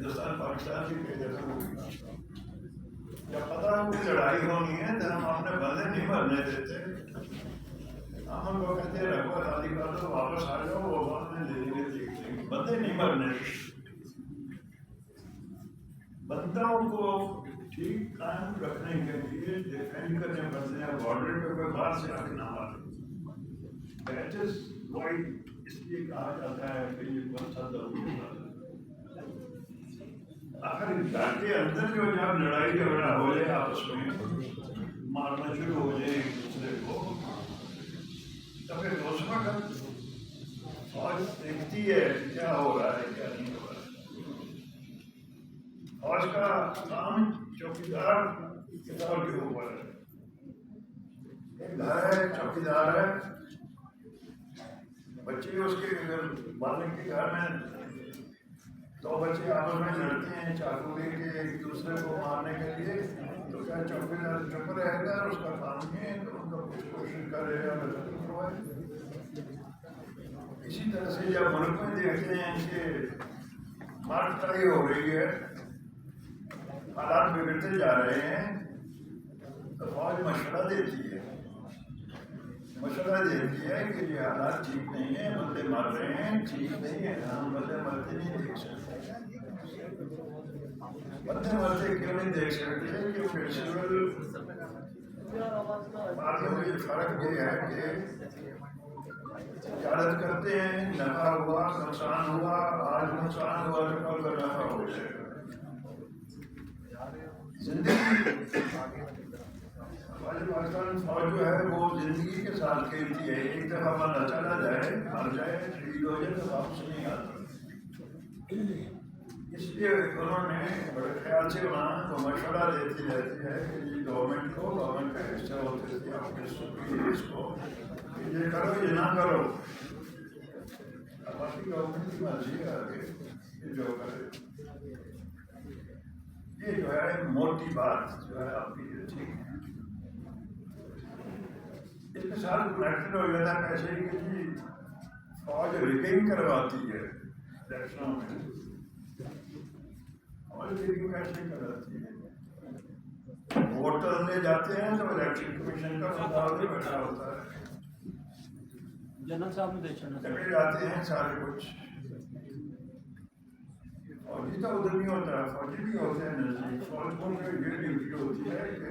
ہندوستان پاکستان کی جیسا ہوگی. جب پتا ہو کہ لڑائی ہونی ہے تو ہم اپنے بندے نہیں مرنے دیتے. ہم ان کو کہتے ہیں رکھو شادی کر دو واپس آ جاؤ وہ بعد میں لے لیں گے. بندے نہیں مرنے دیتے. بندوں کو ٹھیک قائم رکھنے کے لیے ڈیفینڈ کرنے پڑتے ہیں بارڈر پہ کوئی باہر سے آ کے نہ مارے. دیٹ از وائی اس لیے کہا جاتا ہے کہ یہ کون سا ضروری ہے. آخر گھر کے اندر جو جب لڑائی جھگڑا ہو جائے آپس میں مارنا شروع ہو جائے ایک دوسرے کو تو پھر اس وقت فوج دیکھتی ہے کیا ہو رہا ہے کیا نہیں ہو رہا ہے. فوج کا کام چوکیدار کے طور کے اوپر ہے. ایک گھر ہے چوکیدار ہے بچے اس کے مالک کے گھر میں دو بچے آپس میں لڑتے ہیں چاقو لے کے ایک دوسرے کو مارنے کے لیے تو کیا چوکیدار چپ رہے گا اس کا کام نہیں ہے تو ان کا کچھ کوشش کرے گا ختم کروائے. اسی طرح سے جب ملک میں دیکھتے ہیں کہ مارکٹائی ہو رہی ہے حالات بگڑتے جا رہے ہیں تو فوج مشورہ دیتی ہے کہ یہ حالات ٹھیک نہیں ہے بندے مر رہے ہیں ٹھیک نہیں ہے. ہم بندے مرتے نہیں دیکھ سکتے. بندے مرتے کیوں نہیں دیکھ سکتے کہ فیسٹیول باتوں میں فرق یہ ہے کہ تجارت کرتے ہیں نفع ہوا نقصان ہوا آج نقصان ہوا تو کل کا نفع ہو جائے گا. زندگی پاکستان فوج جو ہے وہ زندگی کے ساتھ کھیلتی ہے. ایک دفعہ بندہ چلا جائے مر جائے شہید ہو جائے تو واپس نہیں آتا. اس لیے انہوں نے بڑے خیال سے وہاں کو مشورہ دیتی رہتی ہے کہ یہ گورنمنٹ کا حصہ ہوتے تھے اپنے سپیریئرس کو کہ یہ کرو یہ نہ کرو. اب باقی گورنمنٹ کی مرضی ہے آگے یہ جو کرے. یہ جو ہے موٹی بات جو ہے آپ کی ٹھیک ہے. اس کے ساتھ کنیکٹڈ ہو جاتا ہے پیسے کی جی فوج ریگنگ کرواتی ہے الیکشنوں میں. فوج ریگنگ کیسے کرواتی ہے؟ ووٹر لے جاتے ہیں تو الیکشن کمیشن کا مطابق بیٹھا ہوتا ہے. جنرل صاحب نے لے جاتے ہیں سارے کچھ. فوجی تو ادھر نہیں ہوتا ہے فوجی بھی ہوتے ہیں نزدیک. فوج کو یہ ڈیوٹی ہوتی ہے کہ